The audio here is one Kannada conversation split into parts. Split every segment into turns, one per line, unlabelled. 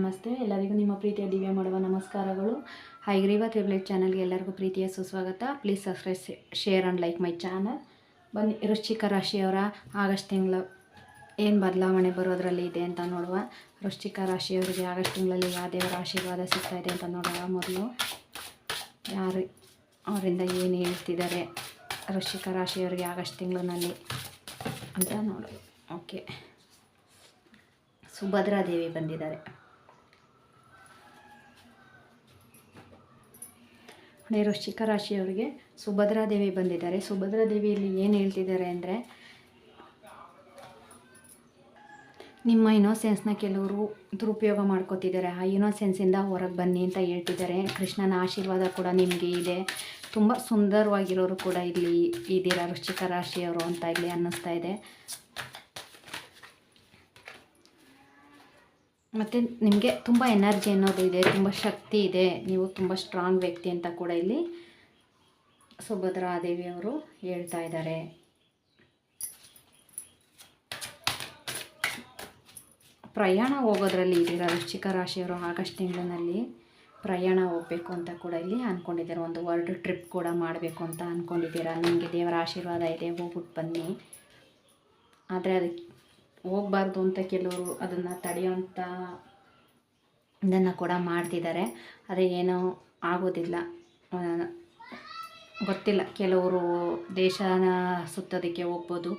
ನಮಸ್ತೆ. ಎಲ್ಲರಿಗೂ ನಿಮ್ಮ ಪ್ರೀತಿಯ ದಿವ್ಯ ಮಾಡುವ ನಮಸ್ಕಾರಗಳು. ಹೈಗ್ರೀವ ತ್ರಿಬ್ಲೇಟ್ ಚಾನಲ್ಗೆ ಎಲ್ಲರಿಗೂ ಪ್ರೀತಿಯ ಸುಸ್ವಾಗತ. Please subscribe, share and like my channel. ಬನ್ನಿ, ವೃಶ್ಚಿಕ ರಾಶಿಯವರ ಆಗಸ್ಟ್ ತಿಂಗಳು ಏನು ಬದಲಾವಣೆ ಬರೋದರಲ್ಲಿ ಇದೆ ಅಂತ ನೋಡುವ. ವೃಶ್ಚಿಕ ರಾಶಿಯವರಿಗೆ ಆಗಸ್ಟ್ ತಿಂಗಳಲ್ಲಿ ಯಾವ ದೇವರ ಆಶೀರ್ವಾದ ಸಿಗ್ತಾ ಇದೆ ಅಂತ ನೋಡುವ. ಮೊದಲು ಯಾರು ಅವರಿಂದ ಏನು ಹೇಳ್ತಿದ್ದಾರೆ ವೃಶ್ಚಿಕ ರಾಶಿಯವರಿಗೆ ಆಗಸ್ಟ್ ತಿಂಗಳಿನಲ್ಲಿ ಅಂತ ನೋಡು. ಓಕೆ, ಸುಭದ್ರಾ ದೇವಿ ಬಂದಿದ್ದಾರೆ. ವೃಶ್ಚಿಕ ರಾಶಿಯವರಿಗೆ ಸುಭದ್ರಾ ದೇವಿ ಬಂದಿದ್ದಾರೆ. ಸುಭದ್ರಾ ದೇವಿಯಲ್ಲಿ ಏನು ಹೇಳ್ತಿದ್ದಾರೆ ಅಂದರೆ, ನಿಮ್ಮ ಇನೋಸೆನ್ಸ್ನ ಕೆಲವರು ದುರುಪಯೋಗ ಮಾಡ್ಕೋತಿದ್ದಾರೆ. ಆ ಇನೋಸೆನ್ಸಿಂದ ಹೊರಗೆ ಬನ್ನಿ ಅಂತ ಹೇಳ್ತಿದ್ದಾರೆ. ಕೃಷ್ಣನ ಆಶೀರ್ವಾದ ಕೂಡ ನಿಮಗೆ ಇದೆ. ತುಂಬ ಸುಂದರವಾಗಿರೋರು ಕೂಡ ಇಲ್ಲಿ ಇದ್ದೀರಾ ವೃಶ್ಚಿಕ ರಾಶಿಯವರು ಅಂತ ಇಲ್ಲಿ ಅನ್ನಿಸ್ತಾ ಇದೆ. ಮತ್ತು ನಿಮಗೆ ತುಂಬ ಎನರ್ಜಿ ಅನ್ನೋದು ಇದೆ, ತುಂಬ ಶಕ್ತಿ ಇದೆ, ನೀವು ತುಂಬ ಸ್ಟ್ರಾಂಗ್ ವ್ಯಕ್ತಿ ಅಂತ ಕೂಡ ಇಲ್ಲಿ ಸುಭದ್ರಾ ದೇವಿಯವರು ಹೇಳ್ತಾ ಇದ್ದಾರೆ. ಪ್ರಯಾಣ ಹೋಗೋದ್ರಲ್ಲಿ ಇದ್ದೀರಾ ವೃಶ್ಚಿಕ ರಾಶಿಯವರು. ಆಗಸ್ಟ್ ತಿಂಗಳಿನಲ್ಲಿ ಪ್ರಯಾಣ ಹೋಗಬೇಕು ಅಂತ ಕೂಡ ಇಲ್ಲಿ ಅಂದ್ಕೊಂಡಿದ್ದೀರಾ. ಒಂದು ವರ್ಲ್ಡ್ ಟ್ರಿಪ್ ಕೂಡ ಮಾಡಬೇಕು ಅಂತ ಅಂದ್ಕೊಂಡಿದ್ದೀರಾ. ನಿಮಗೆ ದೇವರ ಆಶೀರ್ವಾದ ಇದೆ, ಹೋಗ್ಬಿಟ್ಟು ಬನ್ನಿ. ಆದರೆ ಅದಕ್ಕೆ ಹೋಗಬಾರ್ದು ಅಂತ ಕೆಲವರು ಅದನ್ನು ತಡೆಯೋಂಥ ಇದನ್ನು ಕೂಡ ಮಾಡ್ತಿದ್ದಾರೆ. ಅದೇ ಏನೋ ಆಗೋದಿಲ್ಲ, ಗೊತ್ತಿಲ್ಲ. ಕೆಲವರು ದೇಶನ ಸುತ್ತೋದಕ್ಕೆ ಹೋಗ್ಬೋದು,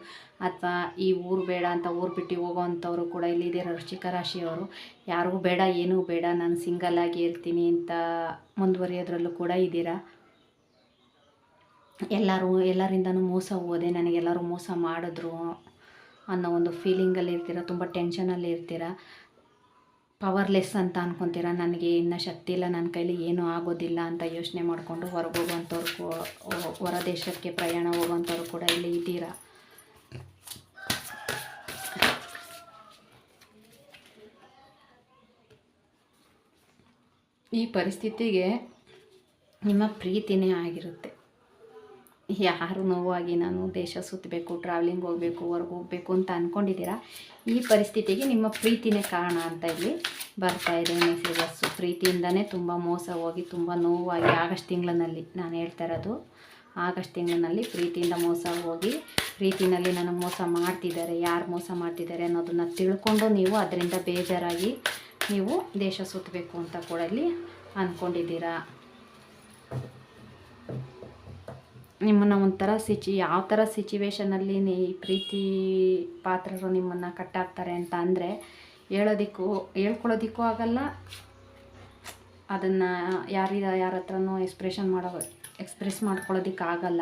ಅಥವಾ ಈ ಊರು ಬೇಡ ಅಂತ ಊರು ಬಿಟ್ಟು ಹೋಗೋವಂಥವ್ರು ಕೂಡ ಇಲ್ಲಿದ್ದೀರ ವೃಶ್ಚಿಕ ರಾಶಿಯವರು. ಯಾರಿಗೂ ಬೇಡ, ಏನೂ ಬೇಡ, ನಾನು ಸಿಂಗಲ್ಲಾಗಿ ಇರ್ತೀನಿ ಅಂತ ಮುಂದುವರಿಯೋದ್ರಲ್ಲೂ ಕೂಡ ಇದ್ದೀರಾ. ಎಲ್ಲರಿಂದನೂ ಮೋಸ ಹೋದೆ, ನನಗೆಲ್ಲರೂ ಮೋಸ ಮಾಡಿದ್ರು ಅನ್ನೋ ಒಂದು ಫೀಲಿಂಗಲ್ಲಿ ಇರ್ತೀರ. ತುಂಬ ಟೆನ್ಷನಲ್ಲಿ ಇರ್ತೀರ, ಪವರ್ಲೆಸ್ ಅಂತ ಅಂದ್ಕೊತೀರ. ನನಗೆ ಇನ್ನು ಶಕ್ತಿ ಇಲ್ಲ, ನನ್ನ ಕೈಲಿ ಏನೂ ಆಗೋದಿಲ್ಲ ಅಂತ ಯೋಚನೆ ಮಾಡಿಕೊಂಡು ಹೊರಗೋಗುವಂಥವ್ರು, ಹೊರ ದೇಶಕ್ಕೆ ಪ್ರಯಾಣ ಹೋಗುವಂಥವ್ರು ಕೂಡ ಇಲ್ಲಿ ಇದ್ದೀರಾ. ಈ ಪರಿಸ್ಥಿತಿಗೆ ನಿಮ್ಮ ಪ್ರೀತಿನೇ ಆಗಿರುತ್ತೆ. ಯಾರು ನೋವಾಗಿ ನಾನು ದೇಶ ಸುತ್ತಬೇಕು, ಟ್ರಾವೆಲಿಂಗ್ ಹೋಗಬೇಕು, ಹೊರಗೆ ಹೋಗಬೇಕು ಅಂತ ಅಂದ್ಕೊಂಡಿದ್ದೀರಾ. ಈ ಪರಿಸ್ಥಿತಿಗೆ ನಿಮ್ಮ ಪ್ರೀತಿನೇ ಕಾರಣ ಅಂತ ಇಲ್ಲಿ ಬರ್ತಾ ಇದೆ ಮೆಸೇಜಸ್ಸು. ಪ್ರೀತಿಯಿಂದನೇ ತುಂಬ ಮೋಸ ಹೋಗಿ, ತುಂಬ ನೋವಾಗಿ ಆಗಸ್ಟ್ ತಿಂಗಳಿನಲ್ಲಿ ನಾನು ಹೇಳ್ತಾ ಇರೋದು. ಆಗಸ್ಟ್ ತಿಂಗಳಿನಲ್ಲಿ ಪ್ರೀತಿಯಿಂದ ಮೋಸ ಹೋಗಿ, ಪ್ರೀತಿನಲ್ಲಿ ನನಗೆ ಮೋಸ ಮಾಡ್ತಿದ್ದಾರೆ, ಯಾರು ಮೋಸ ಮಾಡ್ತಿದ್ದಾರೆ ಅನ್ನೋದನ್ನು ತಿಳ್ಕೊಂಡು ನೀವು ಅದರಿಂದ ಬೇಜಾರಾಗಿ ನೀವು ದೇಶ ಸುತ್ತಬೇಕು ಅಂತ ಕೂಡ ಇಲ್ಲಿ ಅಂದ್ಕೊಂಡಿದ್ದೀರಾ. ನಿಮ್ಮನ್ನು ಒಂಥರ ಯಾವ ಥರ ಸಿಚುವೇಷನಲ್ಲಿ ಈ ಪ್ರೀತಿ ಪಾತ್ರರು ನಿಮ್ಮನ್ನು ಕಟ್ಟಾಕ್ತಾರೆ ಅಂತ ಅಂದರೆ ಹೇಳ್ಕೊಳ್ಳೋದಕ್ಕೂ ಆಗಲ್ಲ, ಅದನ್ನು ಯಾರ ಹತ್ರನೂ ಎಕ್ಸ್ಪ್ರೆಸ್ ಮಾಡ್ಕೊಳ್ಳೋದಕ್ಕಾಗಲ್ಲ,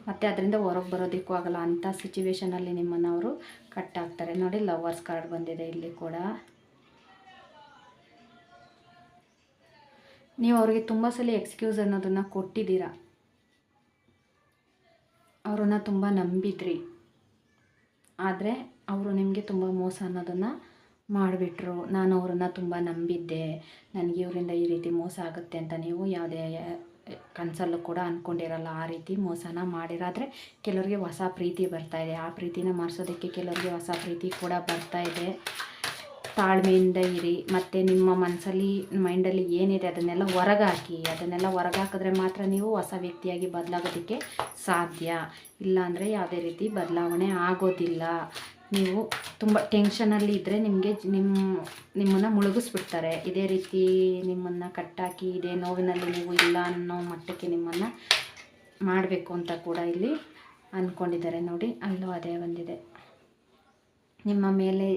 ಮತ್ತು ಅದರಿಂದ ಹೊರಗೆ ಬರೋದಕ್ಕೂ ಆಗಲ್ಲ. ಅಂಥ ಸಿಚುವೇಷನಲ್ಲಿ ನಿಮ್ಮನ್ನು ಅವರು ಕಟ್ಟಾಕ್ತಾರೆ. ನೋಡಿ, ಲವರ್ಸ್ ಕಾರ್ಡ್ ಬಂದಿದೆ ಇಲ್ಲಿ ಕೂಡ. ನೀವು ಅವ್ರಿಗೆ ತುಂಬ ಸಲ ಎಕ್ಸ್ಕ್ಯೂಸ್ ಅನ್ನೋದನ್ನು ಕೊಟ್ಟಿದ್ದೀರಾ. ಅವರನ್ನು ತುಂಬ ನಂಬಿದ್ರಿ, ಆದರೆ ಅವರು ನಿಮಗೆ ತುಂಬ ಮೋಸ ಅನ್ನೋದನ್ನು ಮಾಡಿಬಿಟ್ರು. ನಾನು ಅವರನ್ನು ತುಂಬ ನಂಬಿದ್ದೆ, ನನಗೆ ಇವರಿಂದ ಈ ರೀತಿ ಮೋಸ ಆಗುತ್ತೆ ಅಂತ ನೀವು ಯಾವುದೇ ಕನಸಲ್ಲೂ ಕೂಡ ಅಂದ್ಕೊಂಡಿರಲ್ಲ. ಆ ರೀತಿ ಮೋಸನ ಮಾಡಿರಾದರೆ ಕೆಲವರಿಗೆ ಹೊಸ ಪ್ರೀತಿ ಬರ್ತಾಯಿದೆ. ಆ ಪ್ರೀತಿನ ಮಾಡಿಸೋದಕ್ಕೆ ಕೆಲವರಿಗೆ ಹೊಸ ಪ್ರೀತಿ ಕೂಡ ಬರ್ತಾಯಿದೆ. ತಾಳ್ಮೆಯಿಂದ ಇರಿ, ಮತ್ತು ನಿಮ್ಮ ಮನಸ್ಸಲ್ಲಿ ಮೈಂಡಲ್ಲಿ ಏನಿದೆ ಅದನ್ನೆಲ್ಲ ಹೊರಗಾಕಿ. ಅದನ್ನೆಲ್ಲ ಹೊರಗಾಕಿದ್ರೆ ಮಾತ್ರ ನೀವು ಹೊಸ ವ್ಯಕ್ತಿಯಾಗಿ ಬದಲಾಗೋದಕ್ಕೆ ಸಾಧ್ಯ. ಇಲ್ಲಾಂದರೆ ಯಾವುದೇ ರೀತಿ ಬದಲಾವಣೆ ಆಗೋದಿಲ್ಲ. ನೀವು ತುಂಬ ಟೆನ್ಷನಲ್ಲಿ ಇದ್ದರೆ ನಿಮ್ಮನ್ನು ಮುಳುಗಿಸ್ಬಿಡ್ತಾರೆ. ಇದೇ ರೀತಿ ನಿಮ್ಮನ್ನು ಕಟ್ಟಾಕಿ, ಇದೇ ನೋವಿನಲ್ಲಿ ನೀವು ಇಲ್ಲ ಅನ್ನೋ ಮಟ್ಟಕ್ಕೆ ನಿಮ್ಮನ್ನು ಮಾಡಬೇಕು ಅಂತ ಕೂಡ ಇಲ್ಲಿ ಅಂದ್ಕೊಂಡಿದ್ದಾರೆ. ನೋಡಿ, ಅಲ್ಲೂ ಅದೇ ಬಂದಿದೆ. ನಿಮ್ಮ ಮೇಲೆ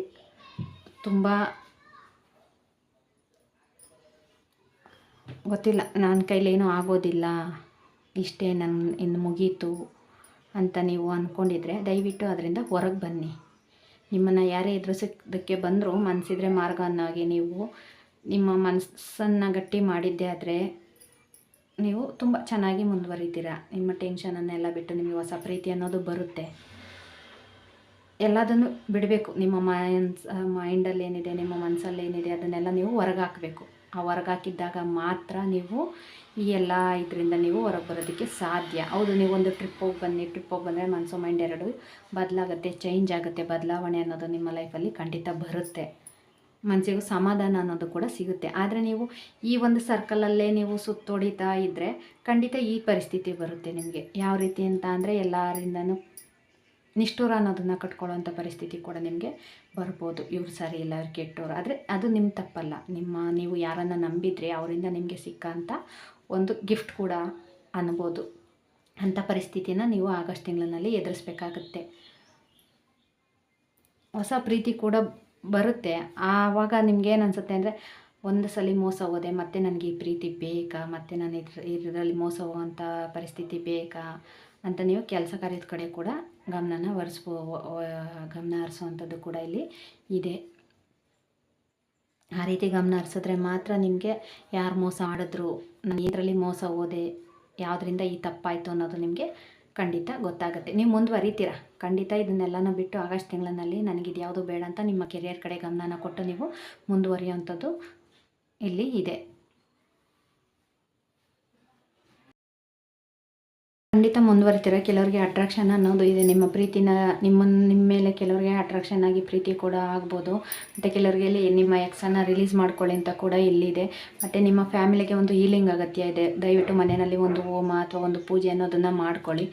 ತುಂಬ ಗೊತ್ತಿಲ್ಲ, ನನ್ನ ಕೈಲೇನೂ ಆಗೋದಿಲ್ಲ, ಇಷ್ಟೇ, ಇನ್ನು ಮುಗೀತು ಅಂತ ನೀವು ಅಂದ್ಕೊಂಡಿದ್ರೆ ದಯವಿಟ್ಟು ಅದರಿಂದ ಹೊರಗೆ ಬನ್ನಿ. ನಿಮ್ಮನ್ನು ಯಾರೇ ಎದುರಿಸೋದಕ್ಕೆ ಬಂದರೂ ಮನಸ್ಸಿದ್ರೆ ಮಾರ್ಗ ಅನ್ನೋಗೆ ನೀವು ನಿಮ್ಮ ಮನಸ್ಸನ್ನು ಗಟ್ಟಿ ಮಾಡಿದ್ದೆ ಆದರೆ ನೀವು ತುಂಬ ಚೆನ್ನಾಗಿ ಮುಂದುವರಿತೀರ. ನಿಮ್ಮ ಟೆನ್ಷನನ್ನೆಲ್ಲ ಬಿಟ್ಟು ನಿಮಗೆ ಹೊಸ ಪ್ರೀತಿ ಅನ್ನೋದು ಬರುತ್ತೆ. ಎಲ್ಲದನ್ನು ಬಿಡಬೇಕು. ನಿಮ್ಮ ಮೈಂಡಲ್ಲಿ ಏನಿದೆ, ನಿಮ್ಮ ಮನಸ್ಸಲ್ಲಿ ಏನಿದೆ ಅದನ್ನೆಲ್ಲ ನೀವು ಹೊರಗಾಕಬೇಕು. ಆ ಹೊರಗಾಕಿದ್ದಾಗ ಮಾತ್ರ ನೀವು ಈ ಎಲ್ಲ ಇದರಿಂದ ನೀವು ಹೊರಗೆ ಬರೋದಕ್ಕೆ ಸಾಧ್ಯ. ಹೌದು, ನೀವೊಂದು ಟ್ರಿಪ್ ಹೋಗಿ ಬಂದರೆ ಮನಸ್ಸು ಮೈಂಡ್ ಎರಡು ಬದಲಾಗುತ್ತೆ, ಚೇಂಜ್ ಆಗುತ್ತೆ. ಬದಲಾವಣೆ ಅನ್ನೋದು ನಿಮ್ಮ ಲೈಫಲ್ಲಿ ಖಂಡಿತ ಬರುತ್ತೆ. ಮನಸ್ಸಿಗೂ ಸಮಾಧಾನ ಅನ್ನೋದು ಕೂಡ ಸಿಗುತ್ತೆ. ಆದರೆ ನೀವು ಈ ಒಂದು ಸರ್ಕಲಲ್ಲೇ ನೀವು ಸುತ್ತೊಡಿತಾ ಇದ್ದರೆ ಖಂಡಿತ ಈ ಪರಿಸ್ಥಿತಿ ಬರುತ್ತೆ ನಿಮಗೆ. ಯಾವ ರೀತಿ ಅಂತ ಅಂದರೆ ಎಲ್ಲರಿಂದನೂ ನಿಷ್ಠುರ ಅನ್ನೋದನ್ನು ಕಟ್ಕೊಳ್ಳೋವಂಥ ಪರಿಸ್ಥಿತಿ ಕೂಡ ನಿಮಗೆ ಬರ್ಬೋದು. ಇವ್ರು ಸರಿ ಇಲ್ಲ, ಅವ್ರು ಕೆಟ್ಟೋರು. ಆದರೆ ಅದು ನಿಮ್ಮ ತಪ್ಪಲ್ಲ. ನೀವು ಯಾರನ್ನು ನಂಬಿದರೆ ಅವರಿಂದ ನಿಮಗೆ ಸಿಕ್ಕಂಥ ಒಂದು ಗಿಫ್ಟ್ ಕೂಡ ಅನ್ಬೋದು. ಅಂಥ ಪರಿಸ್ಥಿತಿನ ನೀವು ಆಗಸ್ಟ್ ತಿಂಗಳಿನಲ್ಲಿ ಎದುರಿಸ್ಬೇಕಾಗತ್ತೆ. ಹೊಸ ಪ್ರೀತಿ ಕೂಡ ಬರುತ್ತೆ. ಆವಾಗ ನಿಮ್ಗೇನು ಅನಿಸುತ್ತೆ ಅಂದರೆ, ಒಂದು ಸಲ ಮೋಸ ಹೋದೆ, ಮತ್ತು ನನಗೆ ಈ ಪ್ರೀತಿ ಬೇಕಾ, ಮತ್ತು ನಾನು ಇದರಲ್ಲಿ ಮೋಸ ಹೋಗುವಂಥ ಪರಿಸ್ಥಿತಿ ಬೇಕಾ ಅಂತ ನೀವು ಕೆಲಸ ಕಾರ್ಯದ ಕಡೆ ಕೂಡ ಗಮನ ಹರಿಸುವಂಥದ್ದು ಕೂಡ ಇಲ್ಲಿ ಇದೆ. ಆ ರೀತಿ ಗಮನ ಹರಿಸಿದ್ರೆ ಮಾತ್ರ ನಿಮಗೆ ಯಾರು ಮೋಸ ಮಾಡಿದ್ರು, ನಾನು ಇದರಲ್ಲಿ ಮೋಸ ಹೋದೆ, ಯಾವುದರಿಂದ ಈ ತಪ್ಪಾಯಿತು ಅನ್ನೋದು ನಿಮಗೆ ಖಂಡಿತ ಗೊತ್ತಾಗುತ್ತೆ. ನೀವು ಮುಂದುವರಿತೀರ ಖಂಡಿತ. ಇದನ್ನೆಲ್ಲನೂ ಬಿಟ್ಟು ಆಗಸ್ಟ್ ತಿಂಗಳಿನಲ್ಲಿ ನನಗಿದು ಯಾವುದು ಬೇಡ ಅಂತ ನಿಮ್ಮ ಕೆರಿಯರ್ ಕಡೆ ಗಮನ ಕೊಟ್ಟು ನೀವು ಮುಂದುವರಿಯುವಂಥದ್ದು ಇಲ್ಲಿ ಇದೆ. ಖಂಡಿತ ಮುಂದುವರಿತೀರ. ಕೆಲವರಿಗೆ ಅಟ್ರಾಕ್ಷನ್ ಅನ್ನೋದು ಇದೆ. ನಿಮ್ಮ ಪ್ರೀತಿನ ನಿಮ್ಮ ಮೇಲೆ ಕೆಲವರಿಗೆ ಅಟ್ರಾಕ್ಷನ್ ಆಗಿ ಪ್ರೀತಿ ಕೂಡ ಆಗ್ಬೋದು. ಮತ್ತು ಕೆಲವರಿಗೆ ನಿಮ್ಮ ಎಕ್ಸನ್ನು ರಿಲೀಸ್ ಮಾಡ್ಕೊಳ್ಳಿ ಅಂತ ಕೂಡ ಇಲ್ಲಿದೆ. ಮತ್ತು ನಿಮ್ಮ ಫ್ಯಾಮಿಲಿಗೆ ಒಂದು ಹೀಲಿಂಗ್ ಅಗತ್ಯ ಇದೆ. ದಯವಿಟ್ಟು ಮನೆಯಲ್ಲಿ ಒಂದು ಹೋಮ ಅಥವಾ ಒಂದು ಪೂಜೆ ಅನ್ನೋದನ್ನು ಮಾಡ್ಕೊಳ್ಳಿ.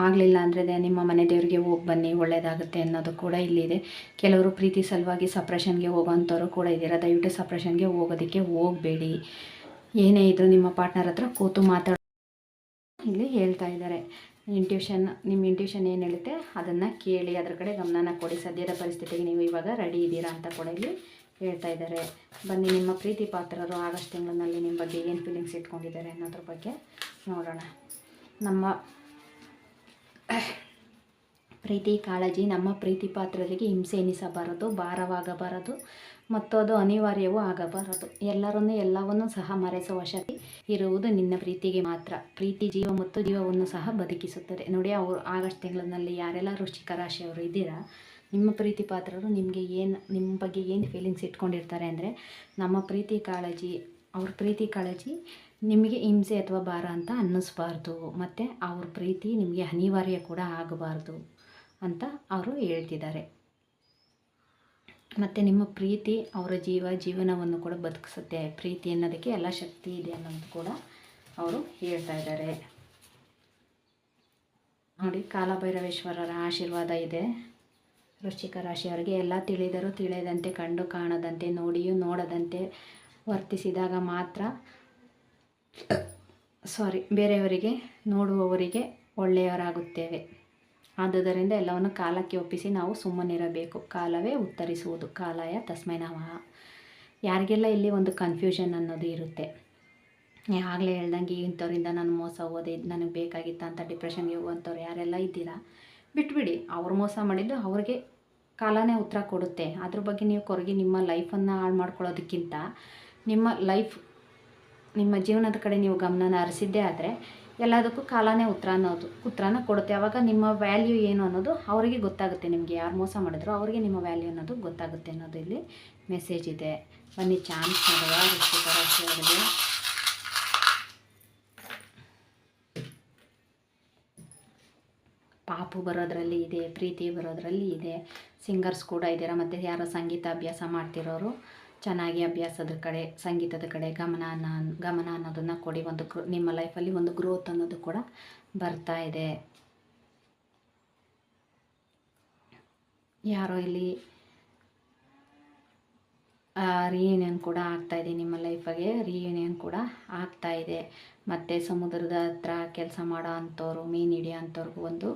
ಆಗಲಿಲ್ಲ ಅಂದರೆ ನಿಮ್ಮ ಮನೆ ದೇವರಿಗೆ ಹೋಗಿ ಬನ್ನಿ, ಒಳ್ಳೆಯದಾಗುತ್ತೆ ಅನ್ನೋದು ಕೂಡ ಇಲ್ಲಿದೆ. ಕೆಲವರು ಪ್ರೀತಿ ಸಲುವಾಗಿ ಸಪ್ರೆಷನ್ಗೆ ಹೋಗೋವಂಥವ್ರು ಕೂಡ ಇದ್ದೀರಾ. ದಯವಿಟ್ಟು ಸಪ್ರೆಷನ್ಗೆ ಹೋಗೋದಕ್ಕೆ ಹೋಗಬೇಡಿ. ಏನೇ ಇದ್ದರೂ ನಿಮ್ಮ ಪಾರ್ಟ್ನರ್ ಹತ್ರ ಕೂತು ಇಲ್ಲಿ ಹೇಳ್ತಾ ಇದ್ದಾರೆ. ನಿಮ್ಮ ಇಂಟ್ಯೂಷನ್ ಏನು ಹೇಳುತ್ತೆ ಅದನ್ನು ಕೇಳಿ, ಅದರ ಕಡೆ ಗಮನ ಕೊಡಿ. ಸದ್ಯದ ಪರಿಸ್ಥಿತಿಗೆ ನೀವು ಇವಾಗ ರೆಡಿ ಇದ್ದೀರಾ ಅಂತ ಕೂಡ ಇಲ್ಲಿ ಹೇಳ್ತಾ ಇದ್ದಾರೆ. ಬನ್ನಿ, ನಿಮ್ಮ ಪ್ರೀತಿ ಪಾತ್ರರು ಆಗಸ್ಟ್ ತಿಂಗಳಿನಲ್ಲಿ ನಿಮ್ಮ ಬಗ್ಗೆ ಏನು ಫೀಲಿಂಗ್ಸ್ ಇಟ್ಕೊಂಡಿದ್ದಾರೆ ಅನ್ನೋದ್ರ ಬಗ್ಗೆ ನೋಡೋಣ. ನಮ್ಮ ಪ್ರೀತಿ ಕಾಳಜಿ ನಮ್ಮ ಪ್ರೀತಿ ಪಾತ್ರರಿಗೆ ಹಿಂಸೆ ಎನಿಸಬಾರದು, ಭಾರವಾಗಬಾರದು ಮತ್ತು ಅದು ಅನಿವಾರ್ಯವೂ ಆಗಬಾರದು. ಎಲ್ಲವನ್ನೂ ಸಹ ಮರೆಸುವ ಶಕ್ತಿ ಇರುವುದು ನಿನ್ನ ಪ್ರೀತಿಗೆ ಮಾತ್ರ. ಪ್ರೀತಿ ಜೀವ ಮತ್ತು ಜೀವವನ್ನು ಸಹ ಬದುಕಿಸುತ್ತದೆ. ನೋಡಿ, ಅವರು ಆಗಸ್ಟ್ ತಿಂಗಳಿನಲ್ಲಿ ಯಾರೆಲ್ಲ ವೃಶ್ಚಿಕ ರಾಶಿಯವರು ಇದ್ದೀರಾ, ನಿಮ್ಮ ಪ್ರೀತಿ ಪಾತ್ರರು ನಿಮ್ಮ ಬಗ್ಗೆ ಏನು ಫೀಲಿಂಗ್ಸ್ ಇಟ್ಕೊಂಡಿರ್ತಾರೆ ಅಂದರೆ, ನಮ್ಮ ಪ್ರೀತಿ ಕಾಳಜಿ, ಅವ್ರ ಪ್ರೀತಿ ಕಾಳಜಿ ನಿಮಗೆ ಹಿಂಸೆ ಅಥವಾ ಭಾರ ಅಂತ ಅನ್ನಿಸ್ಬಾರ್ದು, ಮತ್ತು ಅವ್ರ ಪ್ರೀತಿ ನಿಮಗೆ ಅನಿವಾರ್ಯ ಕೂಡ ಆಗಬಾರ್ದು ಅಂತ ಅವರು ಹೇಳ್ತಿದ್ದಾರೆ. ಮತ್ತು ನಿಮ್ಮ ಪ್ರೀತಿ ಅವರ ಜೀವನವನ್ನು ಕೂಡ ಬದುಕಿಸುತ್ತೆ. ಪ್ರೀತಿ ಅನ್ನೋದಕ್ಕೆ ಎಲ್ಲ ಶಕ್ತಿ ಇದೆ ಅನ್ನೋದು ಕೂಡ ಅವರು ಹೇಳ್ತಾ ಇದ್ದಾರೆ. ನೋಡಿ, ಕಾಲಭೈರವೇಶ್ವರರ ಆಶೀರ್ವಾದ ಇದೆ ವೃಶ್ಚಿಕ ರಾಶಿಯವರಿಗೆ. ಎಲ್ಲ ತಿಳಿದರೂ ತಿಳಿಯದಂತೆ, ಕಂಡು ಕಾಣದಂತೆ, ನೋಡಿಯೂ ನೋಡದಂತೆ ವರ್ತಿಸಿದಾಗ ಮಾತ್ರ ಬೇರೆಯವರಿಗೆ ನೋಡುವವರಿಗೆ ಒಳ್ಳೆಯವರಾಗುತ್ತೇವೆ. ಆದುದರಿಂದ ಎಲ್ಲವನ್ನು ಕಾಲಕ್ಕೆ ಒಪ್ಪಿಸಿ ನಾವು ಸುಮ್ಮನಿರಬೇಕು. ಕಾಲವೇ ಉತ್ತರಿಸುವುದು. ಕಾಲಾಯ ತಸ್ಮೈ ನಮಃ. ಯಾರಿಗೆಲ್ಲ ಇಲ್ಲಿ ಒಂದು ಕನ್ಫ್ಯೂಷನ್ ಅನ್ನೋದು ಇರುತ್ತೆ, ಆಗಲೇ ಹೇಳ್ದಂಗೆ ಇಂಥವ್ರಿಂದ ನಾನು ಮೋಸ ಹೋದೆ, ನನಗೆ ಬೇಕಾಗಿತ್ತ ಅಂತ ಡಿಪ್ರೆಷನ್ಗೆ ಹೋಗುವಂಥವ್ರು ಯಾರೆಲ್ಲ ಇದ್ದೀರಾ, ಬಿಟ್ಬಿಡಿ. ಅವ್ರು ಮೋಸ ಮಾಡಿದ್ದು ಅವ್ರಿಗೆ ಕಾಲನೇ ಉತ್ತರ ಕೊಡುತ್ತೆ. ಅದ್ರ ಬಗ್ಗೆ ನೀವು ಕೊರಗಿ ನಿಮ್ಮ ಲೈಫನ್ನು ಹಾಳು ಮಾಡ್ಕೊಳ್ಳೋದಕ್ಕಿಂತ ನಿಮ್ಮ ಜೀವನದ ಕಡೆ ನೀವು ಗಮನನ ಹರಿಸಿದ್ದೇ ಆದರೆ ಎಲ್ಲದಕ್ಕೂ ಕಾಲನೇ ಉತ್ತರನ ಕೊಡುತ್ತೆ. ಆವಾಗ ನಿಮ್ಮ ವ್ಯಾಲ್ಯೂ ಏನು ಅನ್ನೋದು ಅವರಿಗೆ ಗೊತ್ತಾಗುತ್ತೆ. ನಿಮಗೆ ಯಾರು ಮೋಸ ಮಾಡಿದ್ರು ಅವರಿಗೆ ನಿಮ್ಮ ವ್ಯಾಲ್ಯೂ ಅನ್ನೋದು ಗೊತ್ತಾಗುತ್ತೆ ಅನ್ನೋದು ಇಲ್ಲಿ ಮೆಸೇಜ್ ಇದೆ. ಬನ್ನಿ, ಚಾನ್ಸ್ ಮಾಡುವ ವೃಶ್ಚಿಕ ರಾಶಿಯವರಿಗೆ. ಪಾಪು ಬರೋದ್ರಲ್ಲಿ ಇದೆ, ಪ್ರೀತಿ ಬರೋದ್ರಲ್ಲಿ ಇದೆ. ಸಿಂಗರ್ಸ್ ಕೂಡ ಇದ್ದೀರಾ, ಮತ್ತು ಯಾರೋ ಸಂಗೀತ ಅಭ್ಯಾಸ ಮಾಡ್ತಿರೋರು ಚೆನ್ನಾಗಿ ಅಭ್ಯಾಸದ ಕಡೆ, ಸಂಗೀತದ ಕಡೆ ಗಮನ ಅನ್ನೋದನ್ನು ಕೊಡಿ. ನಿಮ್ಮ ಲೈಫಲ್ಲಿ ಒಂದು ಗ್ರೋತ್ ಅನ್ನೋದು ಕೂಡ ಬರ್ತಾ ಇದೆ. ಯಾರೋ ಇಲ್ಲಿ ರಿಯೂನಿಯನ್ ಕೂಡ ಆಗ್ತಾಯಿದೆ. ನಿಮ್ಮ ಲೈಫಿಗೆ ರಿಯೂನಿಯನ್ ಕೂಡ ಆಗ್ತಾಯಿದೆ. ಮತ್ತು ಸಮುದ್ರದ ಹತ್ರ ಕೆಲಸ ಮಾಡೋ ಅಂಥವ್ರು, ಮೀನು ಹಿಡಿಯೋ ಅಂಥವ್ರಿಗೂ ಒಂದು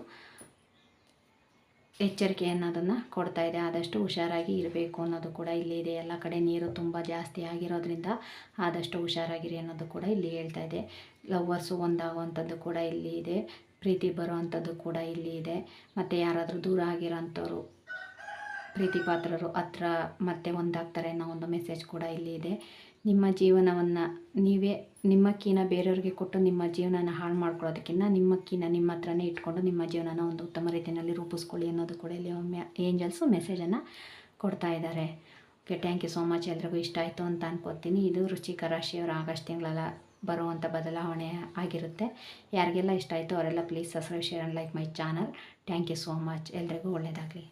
ಎಚ್ಚರಿಕೆ ಅನ್ನೋದನ್ನು ಕೊಡ್ತಾ ಇದೆ. ಆದಷ್ಟು ಹುಷಾರಾಗಿ ಇರಬೇಕು ಅನ್ನೋದು ಕೂಡ ಇಲ್ಲಿ ಇದೆ. ಎಲ್ಲ ಕಡೆ ನೀರು ತುಂಬ ಜಾಸ್ತಿ ಆಗಿರೋದ್ರಿಂದ ಆದಷ್ಟು ಹುಷಾರಾಗಿರಿ ಅನ್ನೋದು ಕೂಡ ಇಲ್ಲಿ ಹೇಳ್ತಾ ಇದೆ. ಲವ್ವರ್ಸು ಒಂದಾಗುವಂಥದ್ದು ಕೂಡ ಇಲ್ಲಿ ಇದೆ. ಪ್ರೀತಿ ಬರುವಂಥದ್ದು ಕೂಡ ಇಲ್ಲಿ ಇದೆ. ಮತ್ತು ಯಾರಾದರೂ ದೂರ ಆಗಿರೋಂಥವ್ರು ಪ್ರೀತಿ ಪಾತ್ರರು ಹತ್ರ ಮತ್ತೆ ಒಂದಾಗ್ತಾರೆ ಅನ್ನೋ ಒಂದು ಮೆಸೇಜ್ ಕೂಡ ಇಲ್ಲಿ ಇದೆ. ನಿಮ್ಮ ಜೀವನವನ್ನು ನೀವೇ ನಿಮ್ಮಕ್ಕಿನ ಬೇರೆಯವ್ರಿಗೆ ಕೊಟ್ಟು ನಿಮ್ಮ ಜೀವನನ ಹಾಳು ಮಾಡ್ಕೊಳ್ಳೋದಕ್ಕಿಂತ ನಿಮ್ಮಕ್ಕಿನ ನಿಮ್ಮ ಹತ್ರನೇ ಇಟ್ಕೊಂಡು ನಿಮ್ಮ ಜೀವನನ ಒಂದು ಉತ್ತಮ ರೀತಿಯಲ್ಲಿ ರೂಪಿಸ್ಕೊಳ್ಳಿ ಅನ್ನೋದು ಕೂಡ ಇಲ್ಲಿ ಏಂಜಲ್ಸು ಮೆಸೇಜನ್ನು ಕೊಡ್ತಾ ಇದ್ದಾರೆ. Okay, thank you so much. ಎಲ್ರಿಗೂ ಇಷ್ಟ ಆಯಿತು ಅಂತ ಅನ್ಕೋತೀನಿ. ಇದು ವೃಶ್ಚಿಕ ರಾಶಿಯವರ ಆಗಸ್ಟ್ ತಿಂಗಳ ಬರುವಂಥ ಬದಲಾವಣೆ ಆಗಿರುತ್ತೆ. ಯಾರಿಗೆಲ್ಲ ಇಷ್ಟ ಆಯಿತು ಅವರೆಲ್ಲ please subscribe, share and like my channel. Thank you so much. ಎಲ್ರಿಗೂ ಒಳ್ಳೆಯದಾಗಲಿ.